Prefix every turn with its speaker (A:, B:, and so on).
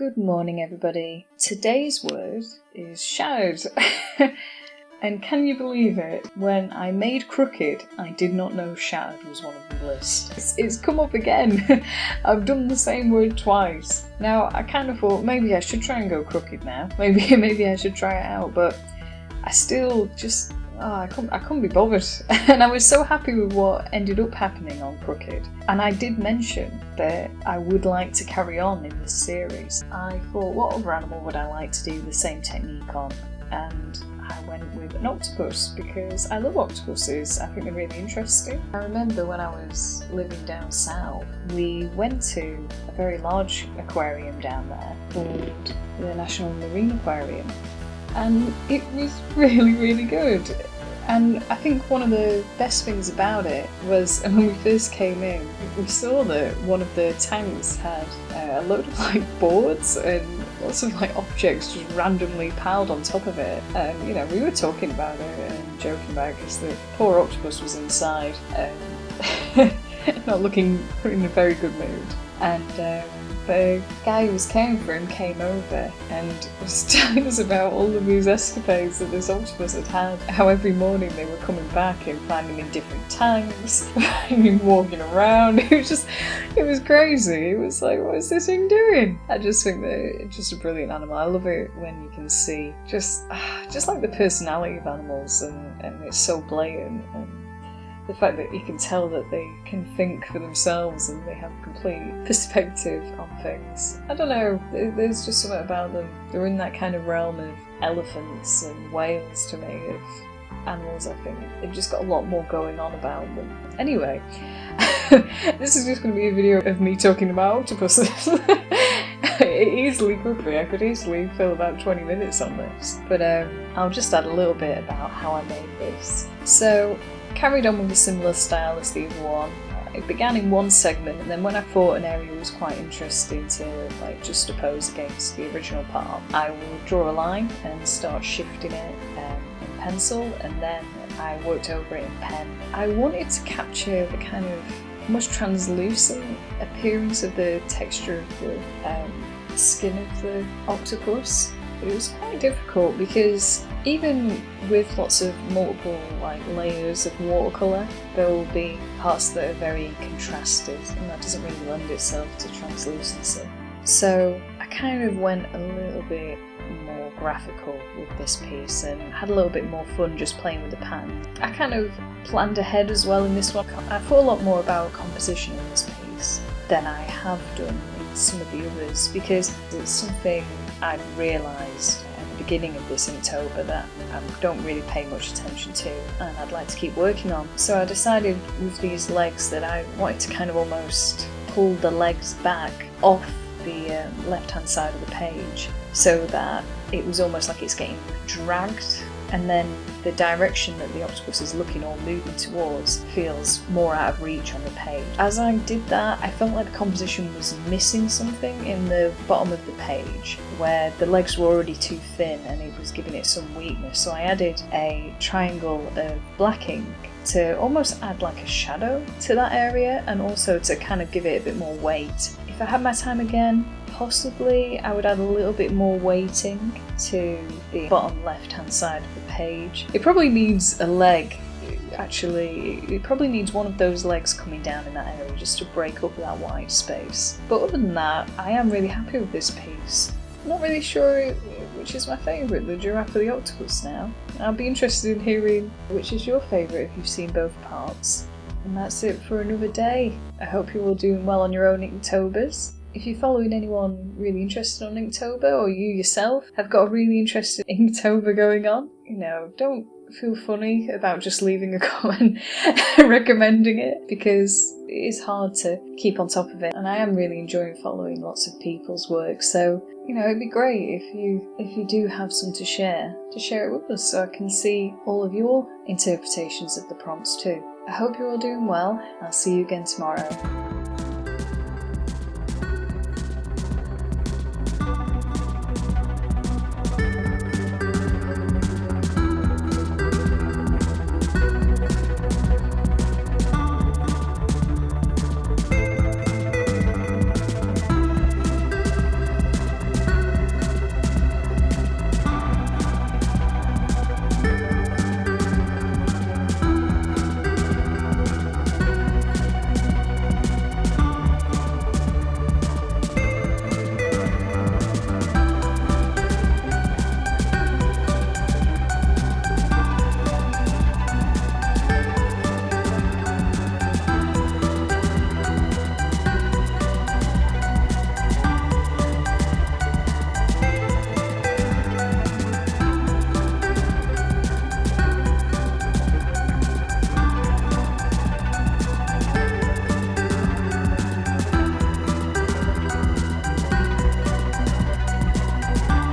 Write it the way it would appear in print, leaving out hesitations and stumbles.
A: Good morning, everybody. Today's word is shad. And can you believe it? When I made crooked, I did not know shad was one of the list. It's come up again. I've done the same word twice. Now, I kind of thought maybe I should try and go crooked now. Maybe I should try it out, but I still just... I couldn't be bothered. And I was so happy with what ended up happening on Crooked. And I did mention that I would like to carry on in this series. I thought, what other animal would I like to do the same technique on? And I went with an octopus because I love octopuses. I think they're really interesting. I remember when I was living down south, we went to a very large aquarium down there called the National Marine Aquarium. And it was really, really good. And I think one of the best things about it was when we first came in, we saw that one of the tanks had a load of boards and lots of objects just randomly piled on top of it. And we were talking about it and joking about it because the poor octopus was inside, not looking in a very good mood. And the guy who was caring for him came over and was telling us about all of these escapades that this octopus had had. How every morning they were coming back and finding him in different tanks, finding him walking around. It was crazy. It was like, what is this thing doing? I just think that it's just a brilliant animal. I love it when you can see just like the personality of animals and it's so blatant. And the fact that you can tell that they can think for themselves and they have complete perspective on things. I don't know, there's just something about them. They're in that kind of realm of elephants and whales to me, of animals. I think they've just got a lot more going on about them. Anyway, this is just going to be a video of me talking about octopuses. It easily could be. I could easily fill about 20 minutes on this. But I'll just add a little bit about how I made this. So, carried on with a similar style as the other one. It began in one segment, and then when I thought an area was quite interesting to just oppose against the original part, I will draw a line and start shifting it in pencil, and then I worked over it in pen. I wanted to capture the kind of almost translucent appearance of the texture of the skin of the octopus. It was quite difficult because even with lots of multiple layers of watercolour, there will be parts that are very contrasted, and that doesn't really lend itself to translucency. So I kind of went a little bit more graphical with this piece and had a little bit more fun just playing with the pattern. I kind of planned ahead as well in this one. I thought a lot more about composition in this piece than I have done in some of the others, because it's something I'd realised at the beginning of this Inktober that I don't really pay much attention to and I'd like to keep working on. So I decided with these legs that I wanted to kind of almost pull the legs back off the left hand side of the page so that it was almost like it's getting dragged, and then the direction that the octopus is looking or moving towards feels more out of reach on the page. As I did that, I felt like the composition was missing something in the bottom of the page, where the legs were already too thin and it was giving it some weakness. So I added a triangle of black ink to almost add a shadow to that area, and also to kind of give it a bit more weight. If I had my time again, possibly I would add a little bit more weighting to the bottom left hand side of the page. It probably needs a leg, actually. It probably needs one of those legs coming down in that area just to break up that white space. But other than that, I am really happy with this piece. I'm not really sure which is my favourite, the giraffe or the octopus now. I'll be interested in hearing which is your favourite if you've seen both parts. And that's it for another day. I hope you're all doing well on your own Inktobers. If you're following anyone really interested on Inktober, or you yourself have got a really interesting Inktober going on, don't feel funny about just leaving a comment recommending it, because it is hard to keep on top of it, and I am really enjoying following lots of people's work. So it'd be great if you do have some to share it with us, so I can see all of your interpretations of the prompts too. I hope you're all doing well. I'll see you again tomorrow.